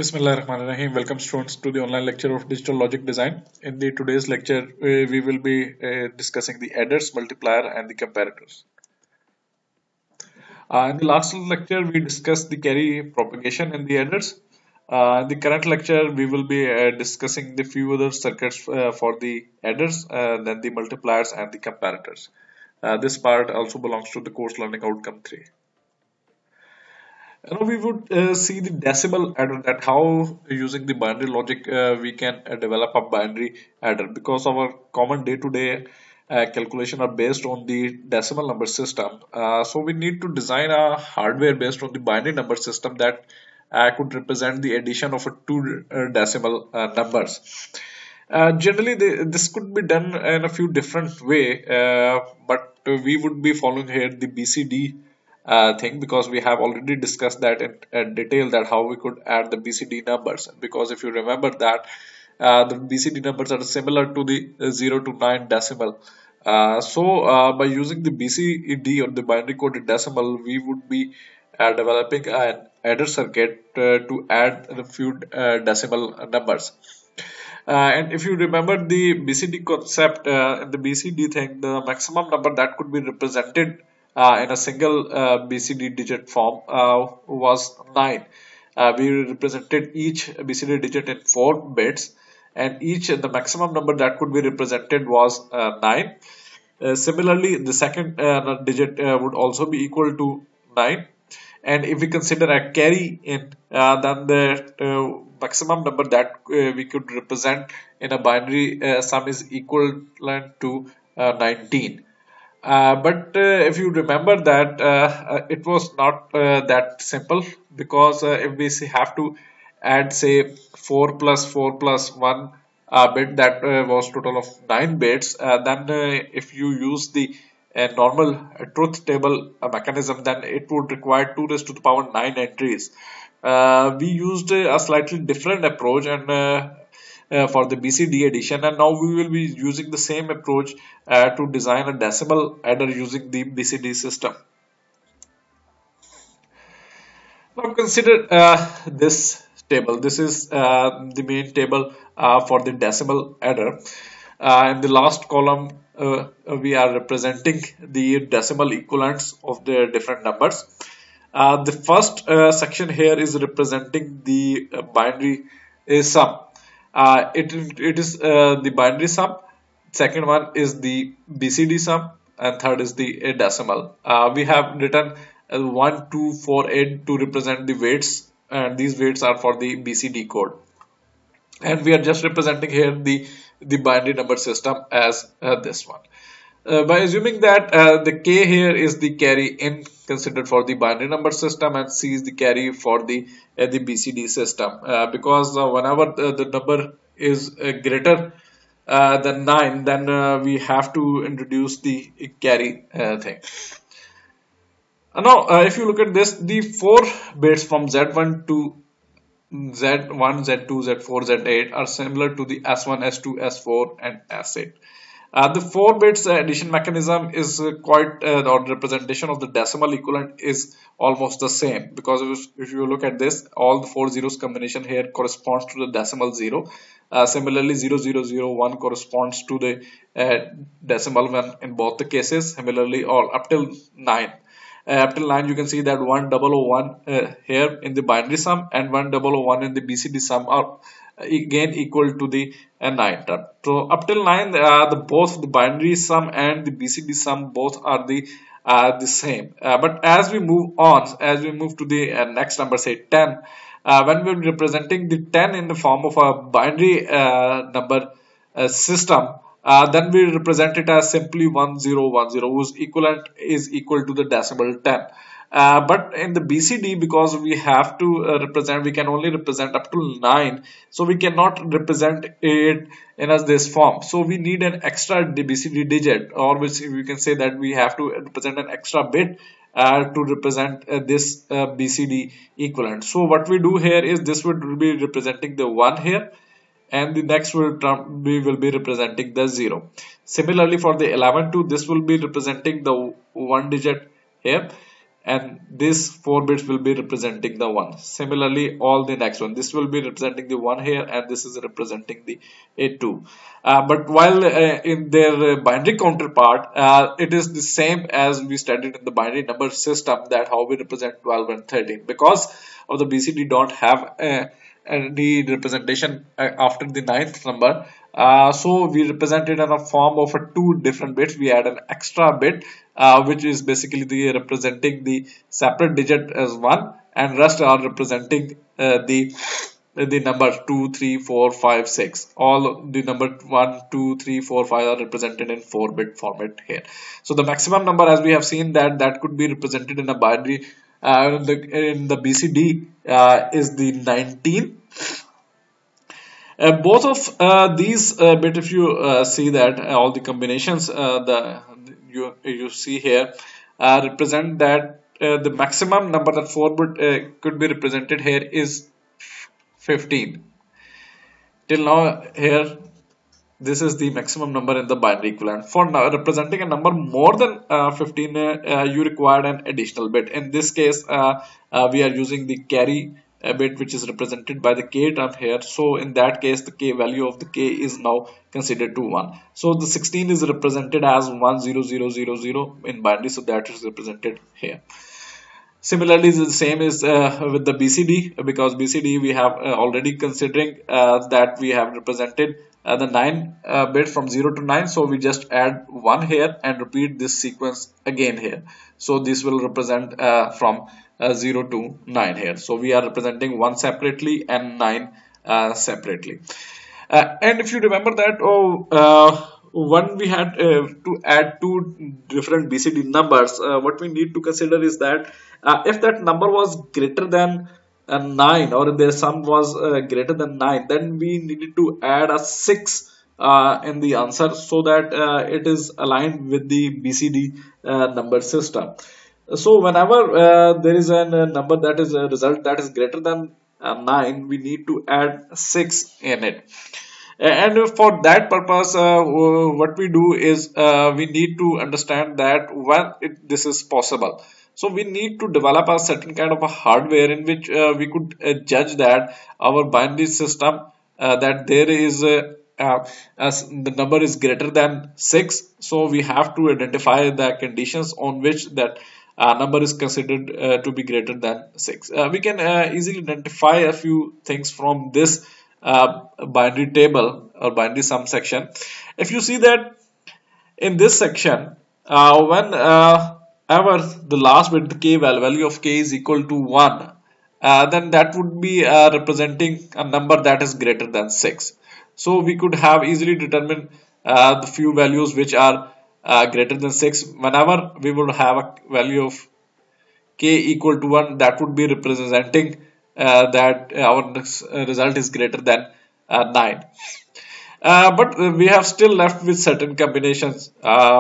Bismillahirrahmanirrahim. Welcome students to the online lecture of digital logic design. In the today's lecture, we will be discussing the adders, multiplier, and the comparators. In the last lecture, we discussed the carry propagation in the adders. In the current lecture, we will be discussing the few other circuits for the adders, then the multipliers and the comparators. This part also belongs to the course learning outcome 3. We would see the decimal adder, that how using the binary logic we can develop a binary adder, because our common day-to-day calculation are based on the decimal number system. So we need to design a hardware based on the binary number system that could represent the addition of a two decimal numbers. Generally, this could be done in a few different way, but we would be following here the BCD thing, because we have already discussed that in detail, that how we could add the BCD numbers. Because if you remember that the BCD numbers are similar to the 0 to 9 decimal. By using the BCD or the binary coded decimal, we would be developing an adder circuit to add a few decimal numbers. And if you remember the BCD concept, in the BCD thing, the maximum number that could be represented in a single BCD digit form was 9. We represented each BCD digit in 4 bits, and the maximum number that could be represented was 9. Similarly, the second digit would also be equal to 9. And if we consider a carry in, then the maximum number that we could represent in a binary sum is equivalent to 19. But if you remember that it was not that simple, because if we have to add, say, 4 plus 4 plus 1 bit, that was total of 9 bits, then if you use the normal truth table mechanism, then it would require 2 raised to the power 9 entries. We used a slightly different approach, and for the BCD addition, and now we will be using the same approach to design a decimal adder using the BCD system. Now consider this table. This is the main table for the decimal adder. In the last column, we are representing the decimal equivalents of the different numbers. The first section here is representing the binary sum. It is the binary sum. Second one is the BCD sum, and third is the decimal. We have written 1, 2, 4, 8 to represent the weights, and these weights are for the BCD code. And we are just representing here the binary number system as this one. By assuming that the K here is the carry in considered for the binary number system, and C is the carry for the BCD system, because whenever the number is greater than 9, then we have to introduce the carry thing. Now, if you look at this, the 4 bits from Z1 to Z1, Z2, Z4, Z8 are similar to the S1, S2, S4, and S8. The 4 bits addition mechanism is quite, or representation of the decimal equivalent is almost the same, because if you look at this, all the 4 zeros combination here corresponds to the decimal 0. Similarly, 0001 corresponds to the decimal 1 in both the cases. Similarly, or up till 9. Up till 9, you can see that 1001 here in the binary sum and 1001 in the BCD sum are again equal to the 9 term. So up till 9, both the binary sum and the BCD sum both are the same. But as we move on, as we move to the next number, say 10, when we're representing the 10 in the form of a binary number system, then we represent it as simply 1010, whose equivalent is equal to the decimal 10. But in the BCD, because we have to represent, we can only represent up to 9, so we cannot represent it in as this form. So we need an extra BCD digit, or which we can say that we have to represent an extra bit to represent this BCD equivalent. So what we do here is, this would be representing the 1 here, and the next we will be representing the 0. Similarly, for the 11 2, this will be representing the 1 digit here, and these 4 bits will be representing the 1. Similarly, all the next one, this will be representing the 1 here, and this is representing the A2. But while in their binary counterpart, it is the same as we studied in the binary number system, that how we represent 12 and 13, because of the BCD don't have any representation after the ninth number. So we represent it in a form of a two different bits. We add an extra bit, which is basically the representing the separate digit as 1, and rest are representing the number 2, 3, 4, 5, 6. All the number 1, 2, 3, 4, 5 are represented in 4-bit format here. So the maximum number, as we have seen, that could be represented in a binary in the BCD is the 19. Both of these bit, if you see that all the combinations you see here represent that the maximum number that 4-bit could be represented here is 15. Till now here, this is the maximum number in the binary equivalent. For now, representing a number more than 15, you require an additional bit. In this case, we are using the carry bit, which is represented by the k term here. So in that case, the k value of the k is now considered to 1. So the 16 is represented as 10000 in binary, so that is represented here. Similarly, the same is with the BCD, because BCD we have already considering that we have represented the 9 bit from 0 to 9. So we just add 1 here and repeat this sequence again here. So this will represent from 0 to 9 here. So we are representing 1 separately and 9 separately. And if you remember that, when we had to add two different BCD numbers, what we need to consider is that if that number was greater than 9, or if their sum was greater than 9, then we needed to add a 6 in the answer, so that it is aligned with the BCD number system. So whenever there is a number that is a result that is greater than 9, we need to add 6 in it. And for that purpose, what we do is we need to understand that when this is possible. So we need to develop a certain kind of a hardware in which we could judge that our binary system, that there is as the number is greater than 6. So we have to identify the conditions on which that number is considered to be greater than 6. We can easily identify a few things from this binary table or binary sum section. If you see that in this section, when ever the last bit, the k value of k is equal to 1, then that would be representing a number that is greater than 6. So we could have easily determined the few values which are greater than 6. Whenever we would have a value of k equal to 1, that would be representing that our result is greater than 9. But we have still left with certain combinations.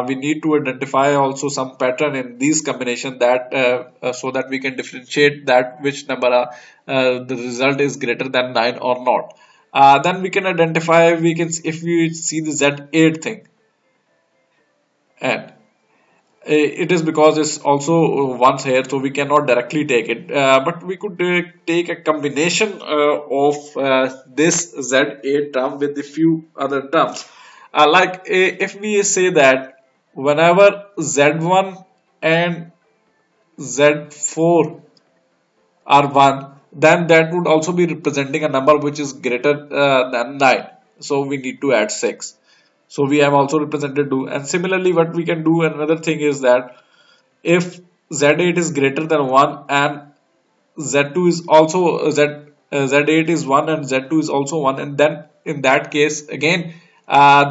We need to identify also some pattern in these combinations, that so that we can differentiate that which number the result is greater than 9 or not. Then we can identify, we can, if we see the Z8 thing, and it is because it's also once here, so we cannot directly take it, but we could take a combination of this Z8 term with a few other terms, like if we say that whenever Z1 and Z4 are 1, then that would also be representing a number which is greater than 9. So we need to add 6. So we have also represented 2. And similarly, what we can do, another thing is that if Z8 is greater than 1 and Z2 is also Z8 is 1 and Z2 is also 1, and then in that case again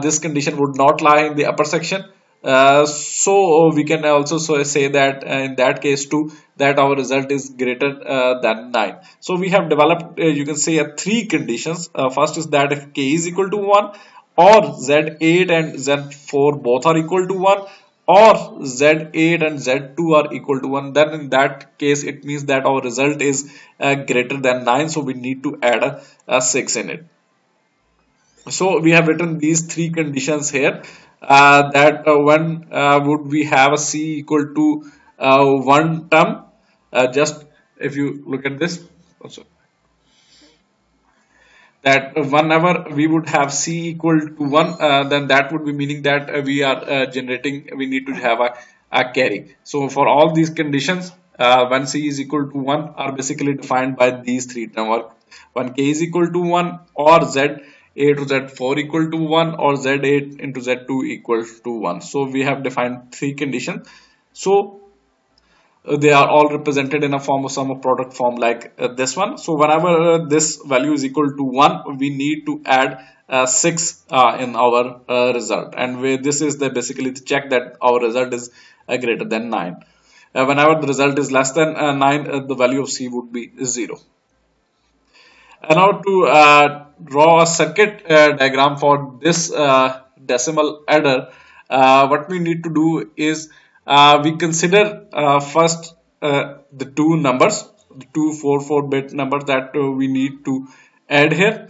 this condition would not lie in the upper section. So we can also say that in that case too, that our result is greater than 9. So we have developed, you can say, 3 conditions. First is that if k is equal to 1, or Z8 and Z4 both are equal to 1, or Z8 and Z2 are equal to 1, then in that case it means that our result is greater than 9. So we need to add a 6 in it. So we have written these 3 conditions here, that when would we have a c equal to one term. Just if you look at this, also, that whenever we would have c equal to 1, then that would be meaning that we are generating, we need to have a carry. So for all these conditions, when c is equal to 1 are basically defined by these three terms. When k is equal to 1, or z a to z4 equal to 1, or z8 into z2 equals to 1. So we have defined three conditions. So they are all represented in a form of sum of product form, like this one. So whenever this value is equal to 1, we need to add 6 in our result, and this is the basically the check that our result is greater than 9. Whenever the result is less than 9, the value of c would be 0. And now to draw a circuit diagram for this decimal adder, what we need to do is we consider first the two numbers, the two 4-4 bit numbers that we need to add here.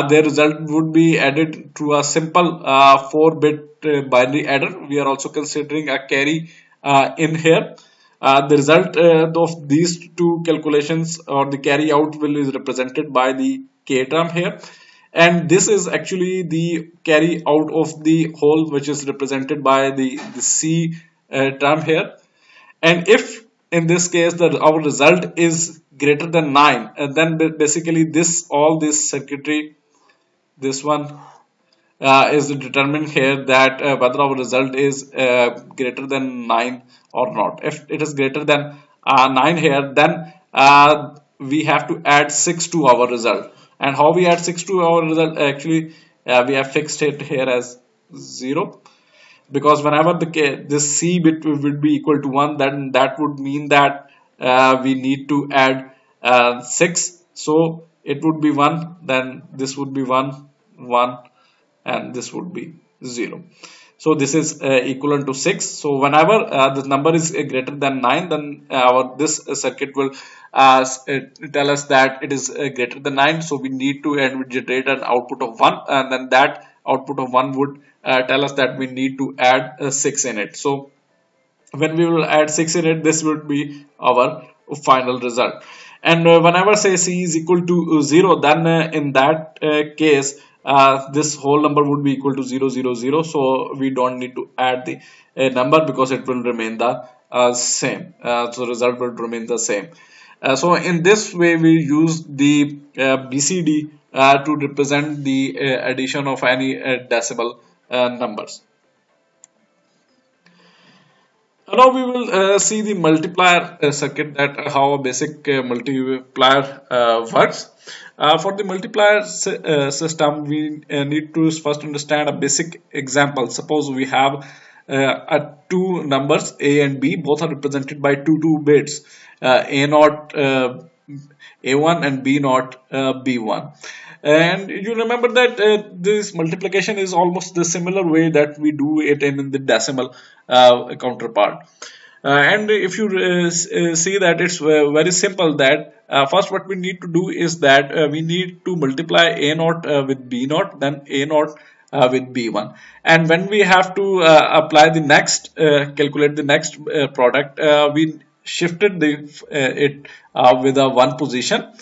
Their result would be added to a simple 4-bit binary adder. We are also considering a carry in here. The result of these two calculations, or the carry out, will is represented by the k term here, and this is actually the carry out of the whole, which is represented by the c term here. And if in this case our result is greater than 9, then basically this circuitry, this one is determined here, that whether our result is greater than 9 or not. If it is greater than 9 here, then we have to add 6 to our result. And how we add 6 to our result? Actually, we have fixed it here as 0, because whenever this c bit would be equal to 1, then that would mean that we need to add 6. So it would be 1, then this would be 1, 1, and this would be 0. So this is equivalent to 6. So whenever the number is greater than 9, then our this circuit will tell us that it is greater than 9. So we need to generate an output of 1, and then that output of 1 would tell us that we need to add 6 in it. So when we will add 6 in it, this would be our final result. And whenever say c is equal to 0, then in that case this whole number would be equal to 0, 0, 0. So we don't need to add the number, because it will remain the same. So the result will remain the same. So in this way we use the BCD to represent the addition of any decimal numbers. Now we will see the multiplier circuit, that how a basic multiplier works. For the multiplier system, we need to first understand a basic example. Suppose we have two numbers a and b, both are represented by two bits, a naught a1 and b naught b1. And you remember that this multiplication is almost the similar way that we do it in the decimal counterpart. And if you see that it's very simple, that first what we need to do is that we need to multiply a naught with b naught, then a naught with b1. And when we have to apply the next calculate the next product, we shifted it with a 1 position,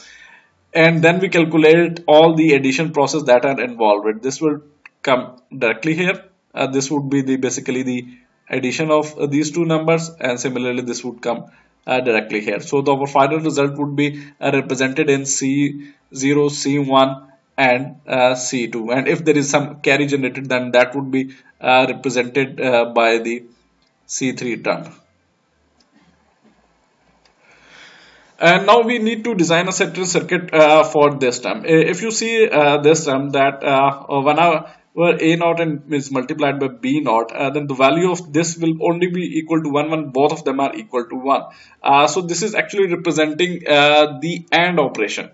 and then we calculate all the addition process that are involved with. This will come directly here. This would be basically the addition of these two numbers, and similarly this would come directly here. So our final result would be represented in C0, C1 and C2, and if there is some carry generated, then that would be represented by the C3 term. And now we need to design a certain circuit for this term. If you see this term, that whenever a naught is multiplied by b naught, then the value of this will only be equal to 1 when both of them are equal to 1. So this is actually representing the AND operation.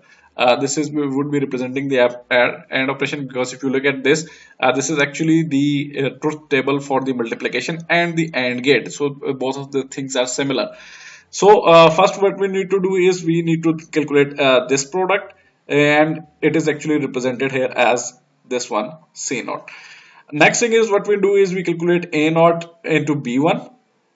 This is would be representing the AND operation, because if you look at this, this is actually the truth table for the multiplication and the AND gate. So both of the things are similar. So first what we need to do is we need to calculate this product, and it is actually represented here as this one, C naught. Next thing is what we do is we calculate A naught into B1,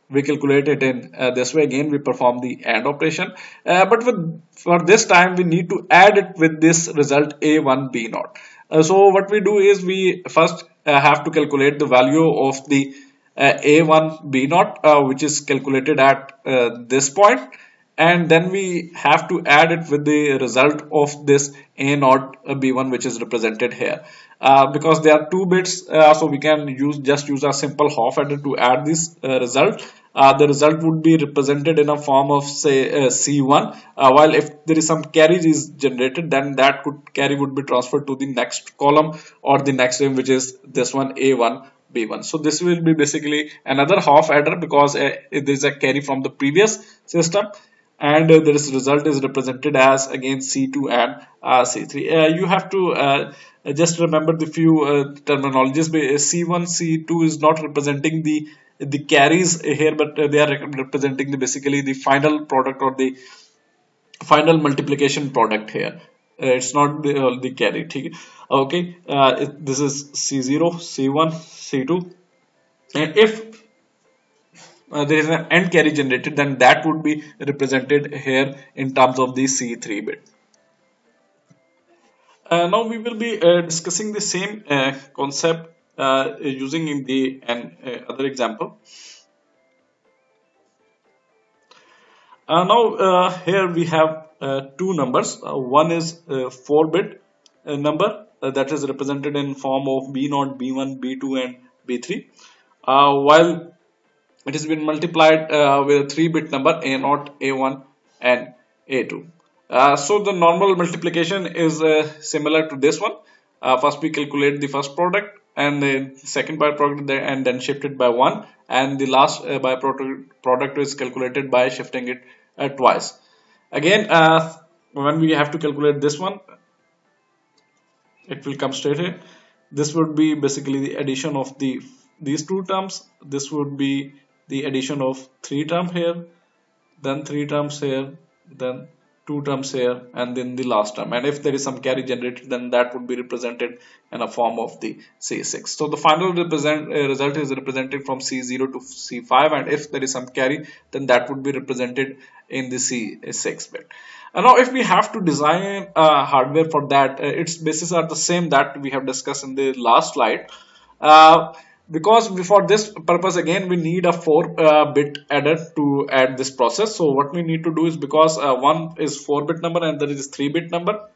we calculate it in this way. Again, we perform the AND operation, but for this time we need to add it with this result A1 B0. So what we do is we first have to calculate the value of the A1 B0, which is calculated at this point, and then we have to add it with the result of this A0 B1, which is represented here. Because there are 2 bits, so we can use a simple half adder to add this result. The result would be represented in a form of say C1, while if there is some carry is generated, then that carry would be transferred to the next column or the next name, which is this one A1 B1. So this will be basically another half adder because there is a carry from the previous system, and this result is represented as again C2 and C3. You have to just remember the few terminologies. C1, C2 is not representing the carries here, but they are representing basically the final product or the final multiplication product here. It's not the carry. Okay, this is C0, C1, C2, and if there is an AND carry generated, then that would be represented here in terms of the C3 bit. Now we will be discussing the same concept using in the other example. Now here we have two numbers. One is 4-bit number that is represented in form of B0, B1, B2 and B3, while it has been multiplied with a 3-bit number A0, A1 and A2. So the normal multiplication is similar to this one. First we calculate the first product and the second byproduct and then shift it by 1, and the last byproduct is calculated by shifting it twice. Again, when we have to calculate this one, it will come straight here. This would be basically the addition of these two terms. This would be the addition of 3 terms here, then 3 terms here, then 2 terms here, and then the last term. And if there is some carry generated, then that would be represented in a form of the C6. So the final result is represented from C0 to C5, and if there is some carry, then that would be represented in the C6 bit. And now if we have to design hardware for that, its bases are the same that we have discussed in the last slide. Because for this purpose again we need a 4-bit adder to add this process. So what we need to do is, because one is 4-bit number and there is 3-bit number,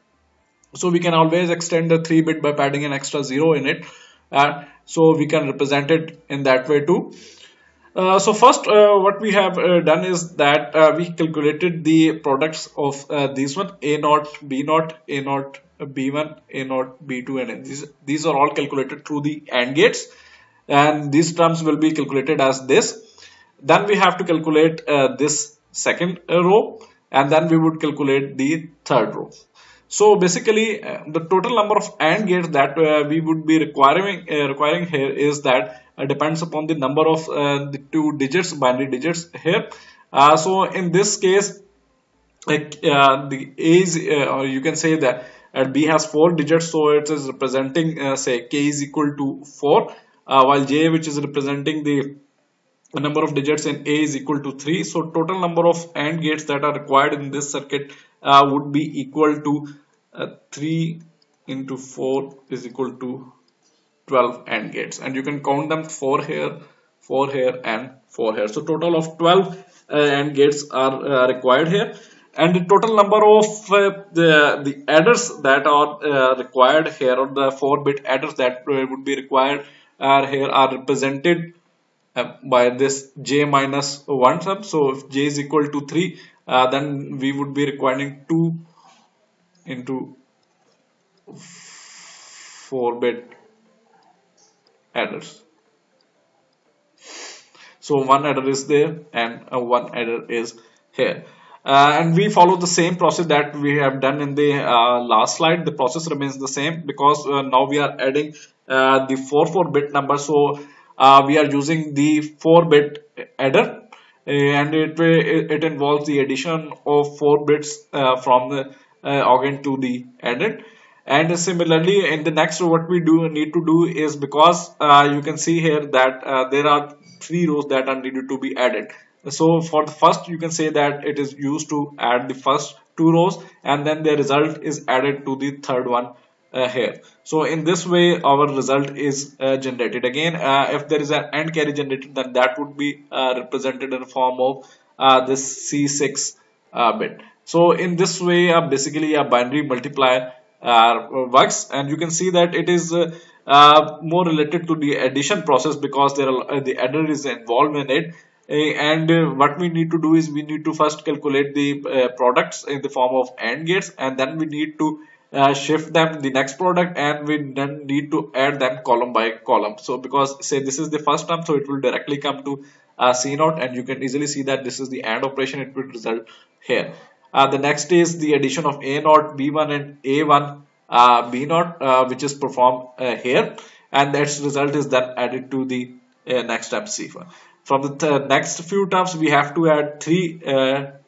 so we can always extend the 3-bit by adding an extra 0 in it, so we can represent it in that way too. So first what we have done is that we calculated the products of these one A0, B0, A0, B1, A0, B2 and these are all calculated through the AND gates, and these terms will be calculated as this. Then we have to calculate this second row, and then we would calculate the third row. So basically the total number of AND gates that we would be requiring here is that depends upon the number of the 2 digits, binary digits here. So in this case, the A is or you can say that B has 4 digits, so it is representing say K is equal to 4, while J, which is representing the number of digits in A, is equal to 3. So total number of AND gates that are required in this circuit would be equal to 3 into 4 is equal to 12 AND gates, and you can count them 4 here, 4 here and 4 here. So total of 12 AND gates are required here, and the total number of the adders that are required here, or the 4-bit adders that would be required here, are represented by this J minus 1 term. So if J is equal to 3, then we would be requiring 2 into 4-bit adders. So one adder is there and one adder is here. And we follow the same process that we have done in the last slide. The process remains the same because now we are adding the 4-bit number. So we are using the 4-bit adder, and it involves the addition of 4 bits from the AND to the AND. And similarly, in the next row, what we do need to do is, because you can see here that there are three rows that are needed to be added. So for the first, you can say that it is used to add the first two rows, and then the result is added to the third one here. So in this way, our result is generated. Again, if there is an AND carry generated, then that would be represented in the form of this C6 bit. So in this way, basically a binary multiplier works, and you can see that it is more related to the addition process, because there are the adder is involved in it. And what we need to do is we need to first calculate the products in the form of AND gates, and then we need to shift them the next product, and we then need to add them column by column. So because say this is the first term, so it will directly come to C naught, and you can easily see that this is the AND operation, it will result here. The next is the addition of A naught, B1 and A1 B naught, which is performed here, and that result is then added to the next term C1. From the next few terms, we have to add three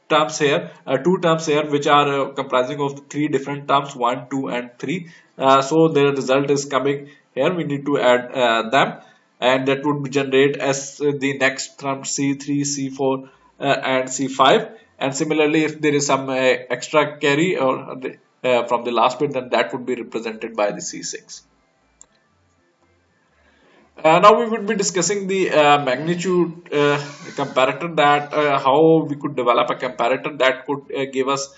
terms here, two terms here, which are comprising of three different terms, 1, 2 and 3. So the result is coming here. We need to add them, and that would generate as the next term C3, C4 and C5. And similarly, if there is some extra carry or from the last bit, then that would be represented by the C6. Now we would be discussing the magnitude comparator, that how we could develop a comparator that could give us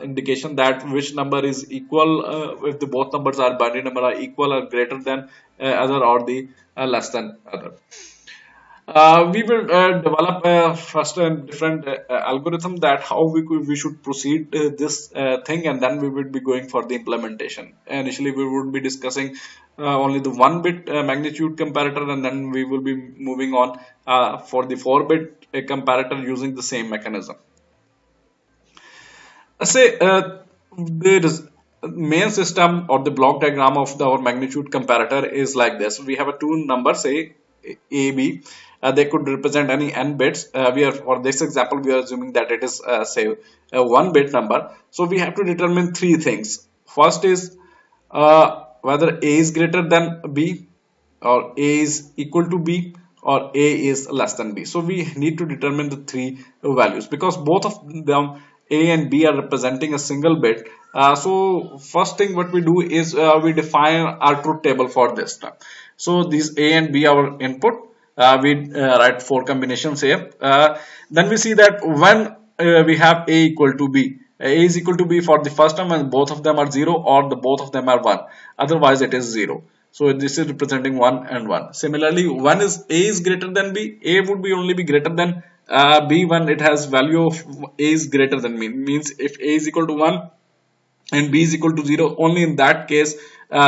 indication that which number is equal, if the both numbers are binary number are equal or greater than other, or the less than other. We will develop first a different algorithm, that how we should proceed this thing, and then we will be going for the implementation. Initially, we would be discussing only the 1-bit magnitude comparator, and then we will be moving on for the 4-bit comparator using the same mechanism. Say the main system or the block diagram of our magnitude comparator is like this. We have a two numbers, say A, B. They could represent any n bits. We are, for this example, we are assuming that it is say a 1-bit number. So we have to determine three things. First is whether A is greater than B, or A is equal to B, or A is less than B. So we need to determine the three values, because both of them, A and B, are representing a single bit. So first thing what we do is we define our truth table for this term. So these A and B are our input. We write 4 combinations here. Then we see that when we have A equal to B, A is equal to B for the first term, and both of them are 0, or the both of them are 1. Otherwise it is 0. So this is representing 1 and 1. Similarly, when is A is greater than B, A would be only be greater than B when it has value of A is greater than B. Means if A is equal to 1 and B is equal to 0, only in that case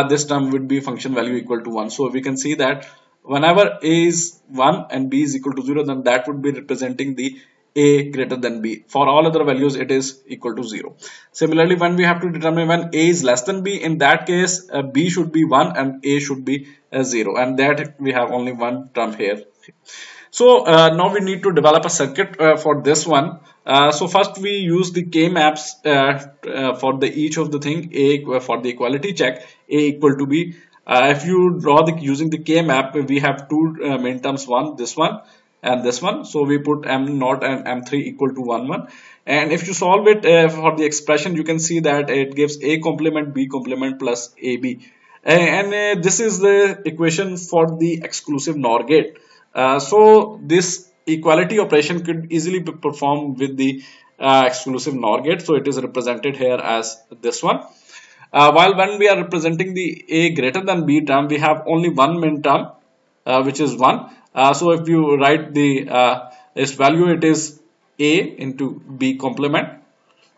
this term would be function value equal to 1. So we can see that whenever A is 1 and B is equal to 0, then that would be representing the A greater than B. For all other values, it is equal to 0. Similarly, when we have to determine when A is less than B, in that case B should be 1 and A should be 0, and that we have only one term here. So now we need to develop a circuit for this one. So first we use the K maps for the each of the thing. A for the equality check, A equal to B. If you draw the using the K map, we have two main terms, this one and this one. So we put M0 and M3 equal to 1 1. And if you solve it for the expression, you can see that it gives A complement B complement plus AB. And this is the equation for the exclusive NOR gate. So this equality operation could easily be performed with the exclusive NOR gate. So it is represented here as this one. While when we are representing the A greater than B term, we have only one min term, which is 1. So if you write the its value, it is A into B complement.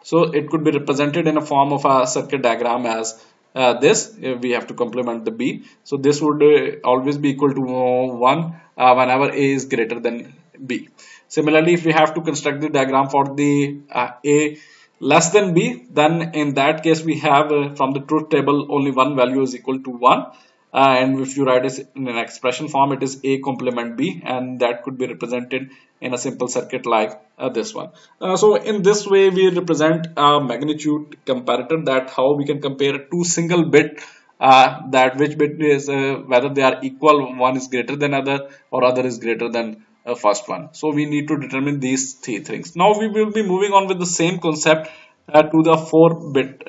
So it could be represented in a form of a circuit diagram as this. We have to complement the B. So this would always be equal to 1 whenever A is greater than B. Similarly, if we have to construct the diagram for the A less than B, then in that case we have from the truth table only one value is equal to 1, and if you write it in an expression form, it is A complement B, and that could be represented in a simple circuit like this one. So in this way, we represent a magnitude comparator, that how we can compare two single bit, that which bit is whether they are equal, one is greater than other or other is greater than first one. So we need to determine these three things. Now we will be moving on with the same concept to the 4-bit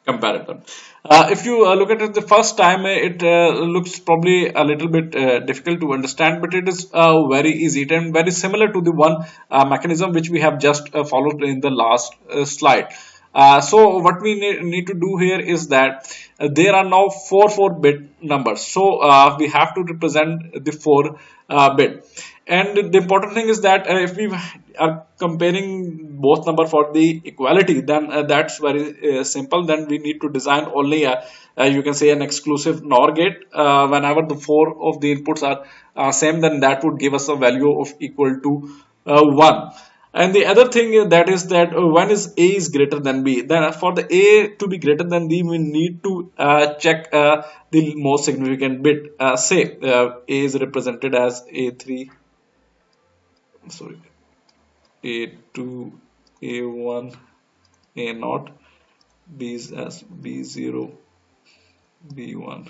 comparator. If you look at it the first time, it looks probably a little bit difficult to understand, but it is very easy and very similar to the one mechanism which we have just followed in the last slide. So what we need to do here is that there are now four 4-bit numbers. So we have to represent the 4 bit. And the important thing is that if we are comparing both number for the equality, then that's very simple. Then we need to design only you can say an exclusive NOR gate. Whenever the 4 of the inputs are same, then that would give us a value of equal to 1. And the other thing that is that when is A is greater than B, then for the A to be greater than B, we need to check the most significant bit. Say A is represented as A3, sorry, A2, A1, A0, B is as B0, B1,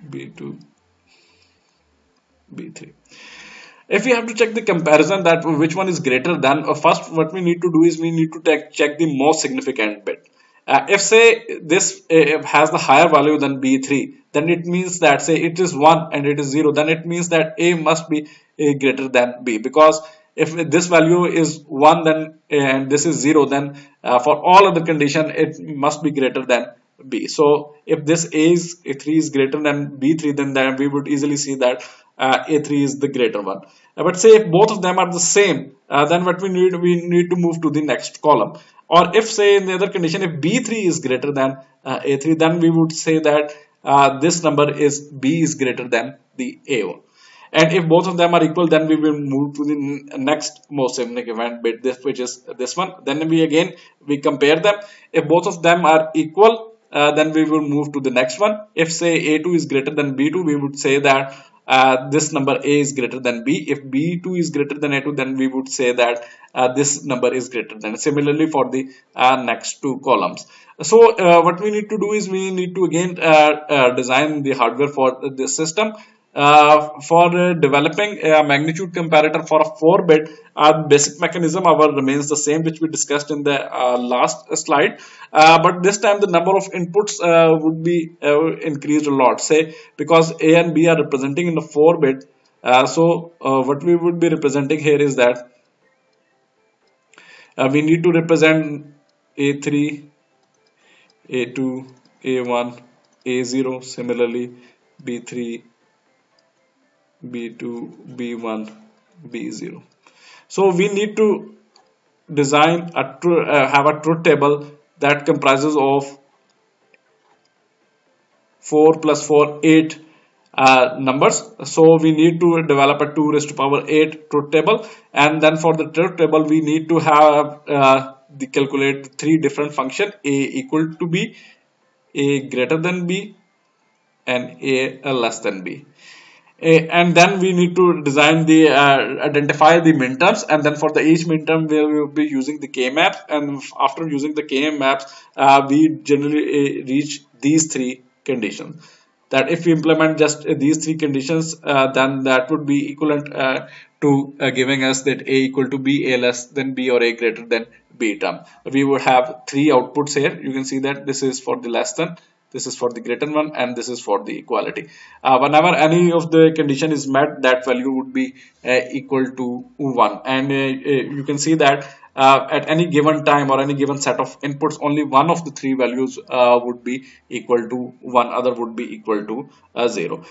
B2, B3. If we have to check the comparison that which one is greater than, first what we need to do is we need to check the most significant bit. If say this has the higher value than B3, then it means that say it is 1 and it is 0, then it means that A must be greater than B, because if this value is 1 then and this is 0, then for all other condition it must be greater than B. So if this A3 is greater than B3, then we would easily see that A3 is the greater one. But say if both of them are the same, then what we need to move to the next column. Or if say in the other condition, if B3 is greater than A3, then we would say that this number is B is greater than the A1. And if both of them are equal, then we will move to the next most significant bit, which is this one. Then we compare them. If both of them are equal, then we will move to the next one. If say A2 is greater than B2, we would say that this number A is greater than B. If B2 is greater than A2, then we would say that this number is greater than. Similarly for the next two columns. So what we need to do is we need to again design the hardware for this system. For developing a magnitude comparator for a 4-bit, our basic mechanism remains the same which we discussed in the last slide, but this time the number of inputs would be increased a lot, say because A and B are representing in the 4-bit. So what we would be representing here is that we need to represent A3, A2, A1, A0, similarly B3, B2, B1, B0. So we need to design have a truth table that comprises of 4 plus 4, 8 numbers. So we need to develop a 2 raised to power 8 truth table, and then for the truth table we need to have calculate 3 different functions: A equal to B, A greater than B, and A less than B. And then we need to design the identify the minterms, and then for the each minterm we will be using the k maps, and after using the k maps we generally reach these 3 conditions. That if we implement just these 3 conditions, then that would be equivalent to giving us that A equal to B, A less than B, or A greater than B term. We would have 3 outputs here. You can see that this is for the less than, this is for the greater one, and this is for the equality. Whenever any of the condition is met, that value would be equal to 1. And you can see that at any given time or any given set of inputs, only one of the 3 values would be equal to 1, other would be equal to 0.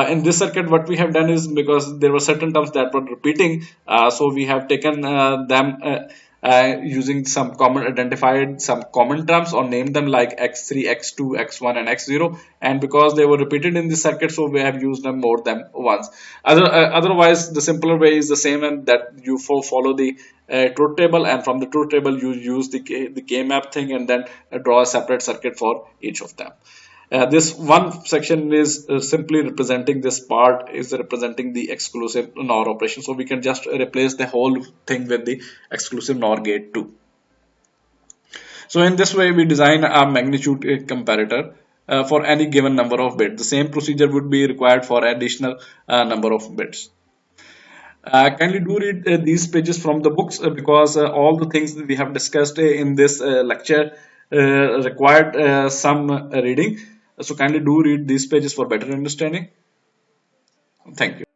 In this circuit, what we have done is, because there were certain terms that were repeating, so we have taken them using some identified some common terms or named them like x3, x2, x1, and x0, and because they were repeated in the circuit, so we have used them more than once. Otherwise the simpler way is the same, and that you follow the truth table, and from the truth table you use the k map thing, and then draw a separate circuit for each of them. This one section is simply representing, this part is representing the exclusive NOR operation. So we can just replace the whole thing with the exclusive NOR gate too. So in this way, we design a magnitude comparator for any given number of bits. The same procedure would be required for additional number of bits. Kindly do read these pages from the books, because all the things that we have discussed in this lecture required some reading. So kindly do read these pages for better understanding. Thank you.